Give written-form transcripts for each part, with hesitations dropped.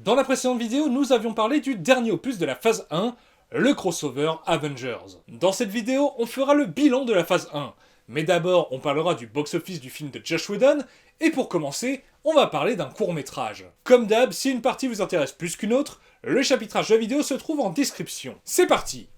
Dans la précédente vidéo, nous avions parlé du dernier opus de la phase 1, le crossover Avengers. Dans cette vidéo, on fera le bilan de la phase 1. Mais d'abord, on parlera du box-office du film de Joss Whedon, et pour commencer, on va parler d'un court-métrage. Comme d'hab, si une partie vous intéresse plus qu'une autre, le chapitrage de la vidéo se trouve en description. C'est parti!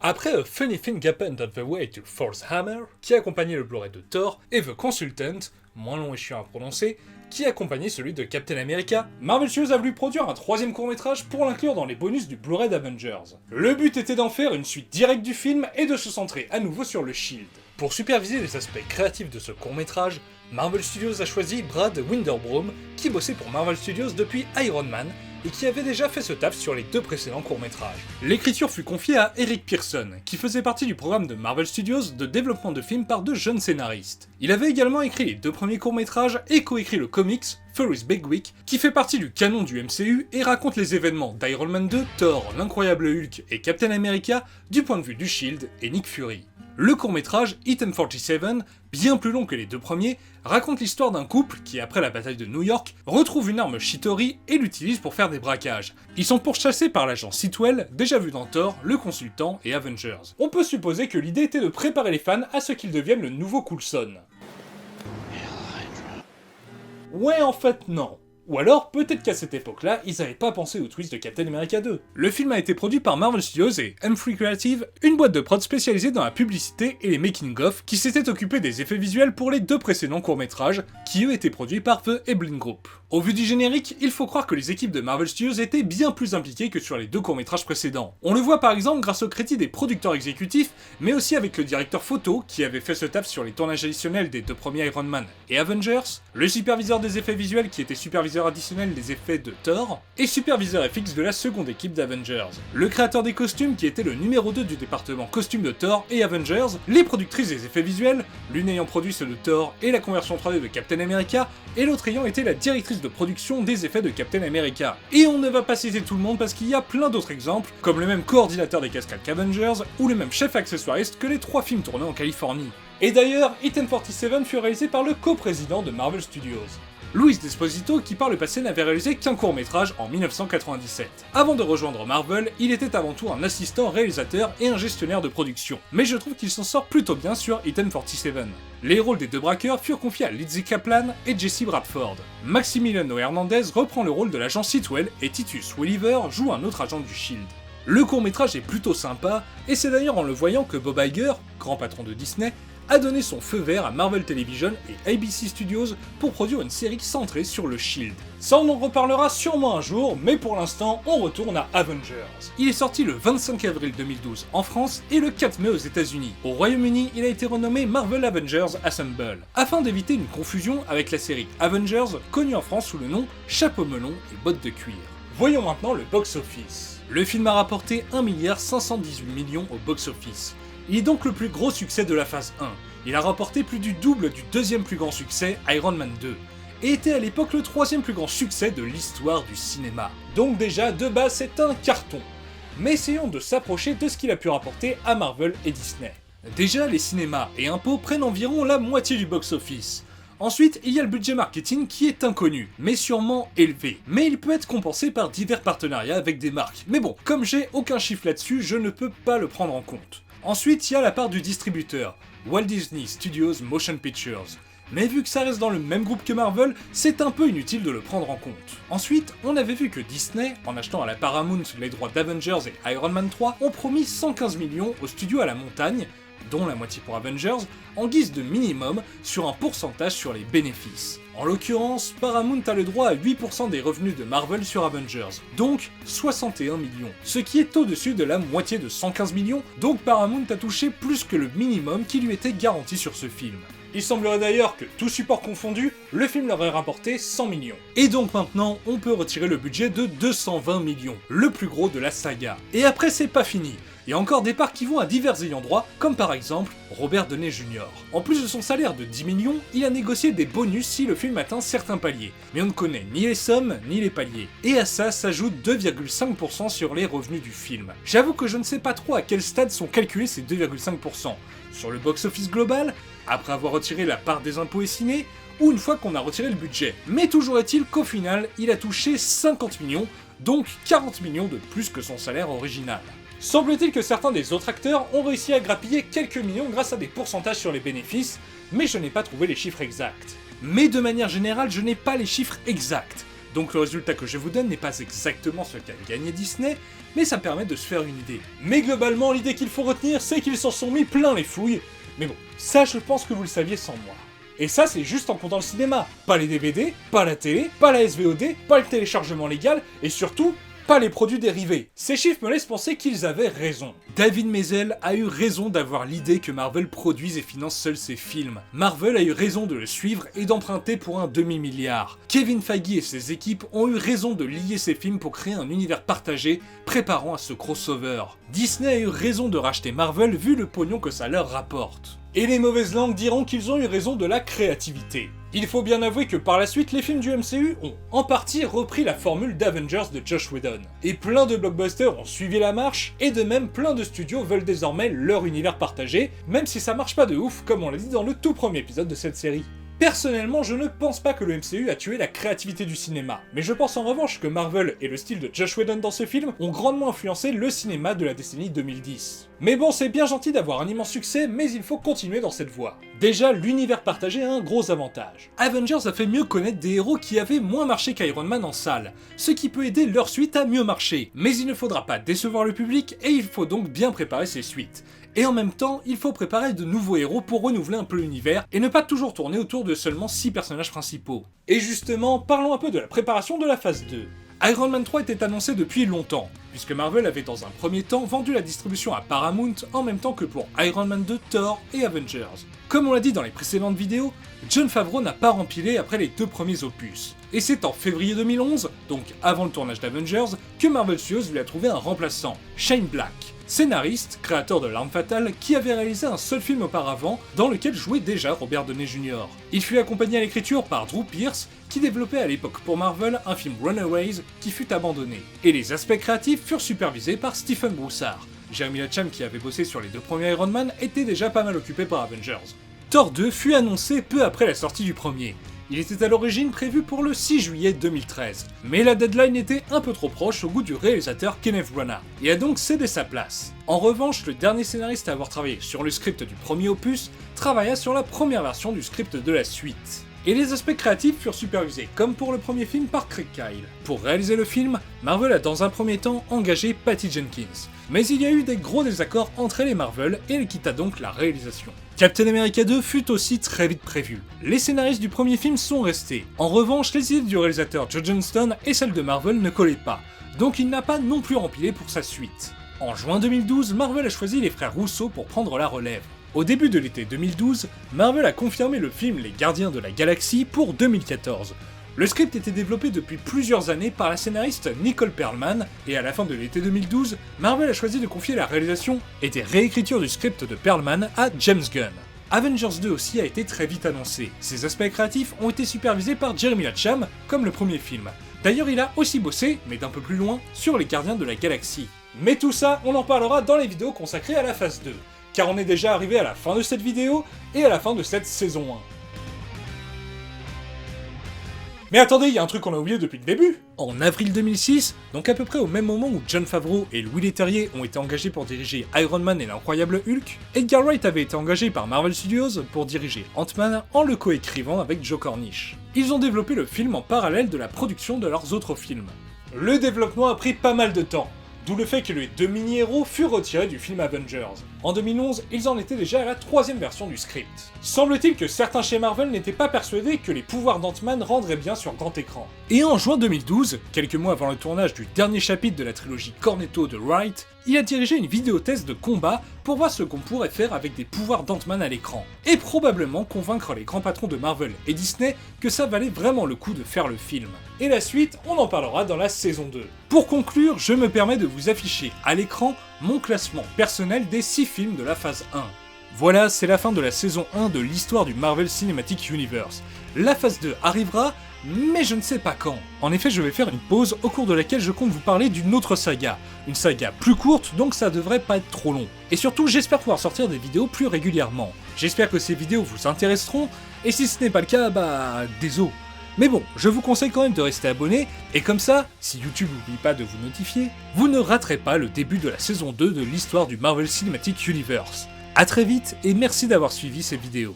Après A Funny Thing Happened on the Way to Thor's Hammer, qui accompagnait le Blu-ray de Thor, et The Consultant, moins long et chiant à prononcer, qui accompagnait celui de Captain America, Marvel Studios a voulu produire un troisième court-métrage pour l'inclure dans les bonus du Blu-ray d'Avengers. Le but était d'en faire une suite directe du film et de se centrer à nouveau sur le Shield. Pour superviser les aspects créatifs de ce court-métrage, Marvel Studios a choisi Brad Winderbaum, qui bossait pour Marvel Studios depuis Iron Man, et qui avait déjà fait ce taf sur les deux précédents courts-métrages. L'écriture fut confiée à Eric Pearson, qui faisait partie du programme de Marvel Studios de développement de films par de jeunes scénaristes. Il avait également écrit les deux premiers courts-métrages et coécrit le comics Fury's Big Week, qui fait partie du canon du MCU et raconte les événements d'Iron Man 2, Thor, l'Incroyable Hulk et Captain America du point de vue du Shield et Nick Fury. Le court-métrage Item 47, bien plus long que les deux premiers, raconte l'histoire d'un couple qui, après la bataille de New York, retrouve une arme Shitori et l'utilise pour faire des braquages. Ils sont pourchassés par l'agent Sitwell, déjà vu dans Thor, le Consultant et Avengers. On peut supposer que l'idée était de préparer les fans à ce qu'ils deviennent le nouveau Coulson. Ouais, en fait, non. Ou alors, peut-être qu'à cette époque-là, ils n'avaient pas pensé au twist de Captain America 2. Le film a été produit par Marvel Studios et M3 Creative, une boîte de prod spécialisée dans la publicité et les making-of, qui s'était occupée des effets visuels pour les deux précédents courts-métrages, qui eux étaient produits par The Ebling Group. Au vu du générique, il faut croire que les équipes de Marvel Studios étaient bien plus impliquées que sur les deux courts-métrages précédents. On le voit par exemple grâce au crédit des producteurs exécutifs, mais aussi avec le directeur photo, qui avait fait ce taf sur les tournages additionnels des deux premiers Iron Man et Avengers, le superviseur des effets visuels qui était superviseur additionnel des effets de Thor, et superviseur FX de la seconde équipe d'Avengers. Le créateur des costumes qui était le numéro 2 du département costume de Thor et Avengers, les productrices des effets visuels, l'une ayant produit ceux de Thor et la conversion 3D de Captain America, et l'autre ayant été la directrice de production des effets de Captain America. Et on ne va pas citer tout le monde parce qu'il y a plein d'autres exemples, comme le même coordinateur des cascades qu'Avengers, ou le même chef accessoiriste que les 3 films tournés en Californie. Et d'ailleurs, Item 47 fut réalisé par le coprésident de Marvel Studios, Louis Desposito, qui par le passé n'avait réalisé qu'un court-métrage en 1997. Avant de rejoindre Marvel, il était avant tout un assistant réalisateur et un gestionnaire de production, mais je trouve qu'il s'en sort plutôt bien sur Item 47. Les rôles des deux braqueurs furent confiés à Lizzie Kaplan et Jesse Bradford. Maximiliano Hernandez reprend le rôle de l'agent Sitwell et Titus Welliver joue un autre agent du Shield. Le court-métrage est plutôt sympa, et c'est d'ailleurs en le voyant que Bob Iger, grand patron de Disney, a donné son feu vert à Marvel Television et ABC Studios pour produire une série centrée sur le Shield. Ça on en reparlera sûrement un jour, mais pour l'instant on retourne à Avengers. Il est sorti le 25 avril 2012 en France et le 4 mai aux États-Unis. Au Royaume-Uni, il a été renommé Marvel Avengers Assemble, afin d'éviter une confusion avec la série Avengers, connue en France sous le nom Chapeau melon et bottes de cuir. Voyons maintenant le box-office. Le film a rapporté 1,518 milliard au box-office. Il est donc le plus gros succès de la phase 1. Il a rapporté plus du double du deuxième plus grand succès, Iron Man 2, et était à l'époque le troisième plus grand succès de l'histoire du cinéma. Donc déjà, de base, c'est un carton. Mais essayons de s'approcher de ce qu'il a pu rapporter à Marvel et Disney. Déjà, les cinémas et impôts prennent environ la moitié du box-office. Ensuite, il y a le budget marketing qui est inconnu, mais sûrement élevé. Mais il peut être compensé par divers partenariats avec des marques. Mais bon, comme j'ai aucun chiffre là-dessus, je ne peux pas le prendre en compte. Ensuite, il y a la part du distributeur, Walt Disney Studios Motion Pictures. Mais vu que ça reste dans le même groupe que Marvel, c'est un peu inutile de le prendre en compte. Ensuite, on avait vu que Disney, en achetant à la Paramount les droits d'Avengers et Iron Man 3, ont promis 115 millions au studio à la montagne, dont la moitié pour Avengers, en guise de minimum sur un pourcentage sur les bénéfices. En l'occurrence, Paramount a le droit à 8% des revenus de Marvel sur Avengers, donc 61 millions, ce qui est au-dessus de la moitié de 115 millions, donc Paramount a touché plus que le minimum qui lui était garanti sur ce film. Il semblerait d'ailleurs que, tout support confondu, le film leur ait rapporté 100 millions. Et donc maintenant, on peut retirer le budget de 220 millions, le plus gros de la saga. Et après, c'est pas fini. Il y a encore des parts qui vont à divers ayants droit, comme par exemple Robert Downey Jr. En plus de son salaire de 10 millions, il a négocié des bonus si le film atteint certains paliers, mais on ne connaît ni les sommes ni les paliers. Et à ça s'ajoute 2,5% sur les revenus du film. J'avoue que je ne sais pas trop à quel stade sont calculés ces 2,5%. Sur le box-office global, après avoir retiré la part des impôts et ciné, ou une fois qu'on a retiré le budget. Mais toujours est-il qu'au final, il a touché 50 millions, donc 40 millions de plus que son salaire original. Semble-t-il que certains des autres acteurs ont réussi à grappiller quelques millions grâce à des pourcentages sur les bénéfices, mais je n'ai pas trouvé les chiffres exacts. Mais de manière générale, je n'ai pas les chiffres exacts, donc le résultat que je vous donne n'est pas exactement ce qu'a gagné Disney, mais ça permet de se faire une idée. Mais globalement, l'idée qu'il faut retenir, c'est qu'ils s'en sont mis plein les fouilles, mais bon, ça je pense que vous le saviez sans moi. Et ça c'est juste en comptant le cinéma, pas les DVD, pas la télé, pas la SVOD, pas le téléchargement légal, et surtout, pas les produits dérivés. Ces chiffres me laissent penser qu'ils avaient raison. David Maisel a eu raison d'avoir l'idée que Marvel produise et finance seul ses films. Marvel a eu raison de le suivre et d'emprunter pour un demi-milliard. Kevin Feige et ses équipes ont eu raison de lier ces films pour créer un univers partagé, préparant à ce crossover. Disney a eu raison de racheter Marvel vu le pognon que ça leur rapporte. Et les mauvaises langues diront qu'ils ont eu raison de la créativité. Il faut bien avouer que par la suite, les films du MCU ont en partie repris la formule d'Avengers de Joss Whedon. Et plein de blockbusters ont suivi la marche, et de même plein de studios veulent désormais leur univers partagé, même si ça marche pas de ouf comme on l'a dit dans le tout premier épisode de cette série. Personnellement, je ne pense pas que le MCU a tué la créativité du cinéma, mais je pense en revanche que Marvel et le style de Joss Whedon dans ce film ont grandement influencé le cinéma de la décennie 2010. Mais bon, c'est bien gentil d'avoir un immense succès, mais il faut continuer dans cette voie. Déjà, l'univers partagé a un gros avantage. Avengers a fait mieux connaître des héros qui avaient moins marché qu'Iron Man en salle, ce qui peut aider leur suite à mieux marcher. Mais il ne faudra pas décevoir le public, et il faut donc bien préparer ses suites. Et en même temps, il faut préparer de nouveaux héros pour renouveler un peu l'univers et ne pas toujours tourner autour de seulement 6 personnages principaux. Et justement, parlons un peu de la préparation de la phase 2. Iron Man 3 était annoncé depuis longtemps, puisque Marvel avait dans un premier temps vendu la distribution à Paramount en même temps que pour Iron Man 2, Thor et Avengers. Comme on l'a dit dans les précédentes vidéos, Jon Favreau n'a pas rempilé après les 2 premiers opus. Et c'est en février 2011, donc avant le tournage d'Avengers, que Marvel Studios lui a trouvé un remplaçant, Shane Black, scénariste, créateur de L'Arme Fatale, qui avait réalisé un seul film auparavant, dans lequel jouait déjà Robert Downey Jr. Il fut accompagné à l'écriture par Drew Pearce, qui développait à l'époque pour Marvel un film Runaways qui fut abandonné. Et les aspects créatifs furent supervisés par Stephen Broussard. Jeremy Lacham, qui avait bossé sur les 2 premiers Iron Man, était déjà pas mal occupé par Avengers. Thor 2 fut annoncé peu après la sortie du premier. Il était à l'origine prévu pour le 6 juillet 2013, mais la deadline était un peu trop proche au goût du réalisateur Kenneth Branagh, et a donc cédé sa place. En revanche, le dernier scénariste à avoir travaillé sur le script du premier opus travailla sur la première version du script de la suite. Et les aspects créatifs furent supervisés, comme pour le premier film, par Craig Kyle. Pour réaliser le film, Marvel a dans un premier temps engagé Patty Jenkins. Mais il y a eu des gros désaccords entre elle et Marvel, et elle quitta donc la réalisation. Captain America 2 fut aussi très vite prévu. Les scénaristes du premier film sont restés. En revanche, les idées du réalisateur Joe Johnston et celles de Marvel ne collaient pas, donc il n'a pas non plus rempilé pour sa suite. En juin 2012, Marvel a choisi les frères Russo pour prendre la relève. Au début de l'été 2012, Marvel a confirmé le film Les Gardiens de la Galaxie pour 2014. Le script était développé depuis plusieurs années par la scénariste Nicole Perlman, et à la fin de l'été 2012, Marvel a choisi de confier la réalisation et des réécritures du script de Perlman à James Gunn. Avengers 2 aussi a été très vite annoncé. Ses aspects créatifs ont été supervisés par Jeremy Lacham, comme le premier film. D'ailleurs, il a aussi bossé, mais d'un peu plus loin, sur Les Gardiens de la Galaxie. Mais tout ça, on en parlera dans les vidéos consacrées à la phase 2. Car on est déjà arrivé à la fin de cette vidéo et à la fin de cette saison 1. Mais attendez, il y a un truc qu'on a oublié depuis le début. En avril 2006, donc à peu près au même moment où Jon Favreau et Louis Leterrier ont été engagés pour diriger Iron Man et l'incroyable Hulk, Edgar Wright avait été engagé par Marvel Studios pour diriger Ant-Man en le coécrivant avec Joe Cornish. Ils ont développé le film en parallèle de la production de leurs autres films. Le développement a pris pas mal de temps, d'où le fait que les 2 mini-héros furent retirés du film Avengers. En 2011, ils en étaient déjà à la 3e version du script. Semble-t-il que certains chez Marvel n'étaient pas persuadés que les pouvoirs d'Ant-Man rendraient bien sur grand écran. Et en juin 2012, quelques mois avant le tournage du dernier chapitre de la trilogie Cornetto de Wright, il a dirigé une vidéo test de combat pour voir ce qu'on pourrait faire avec des pouvoirs d'Ant-Man à l'écran, et probablement convaincre les grands patrons de Marvel et Disney que ça valait vraiment le coup de faire le film. Et la suite, on en parlera dans la saison 2. Pour conclure, je me permets de vous afficher à l'écran mon classement personnel des 6 films de la phase 1. Voilà, c'est la fin de la saison 1 de l'histoire du Marvel Cinematic Universe. La phase 2 arrivera, mais je ne sais pas quand. En effet, je vais faire une pause au cours de laquelle je compte vous parler d'une autre saga. Une saga plus courte, donc ça devrait pas être trop long. Et surtout, j'espère pouvoir sortir des vidéos plus régulièrement. J'espère que ces vidéos vous intéresseront, et si ce n'est pas le cas, bah désolé. Mais bon, je vous conseille quand même de rester abonné, et comme ça, si YouTube n'oublie pas de vous notifier, vous ne raterez pas le début de la saison 2 de l'histoire du Marvel Cinematic Universe. A très vite, et merci d'avoir suivi ces vidéos.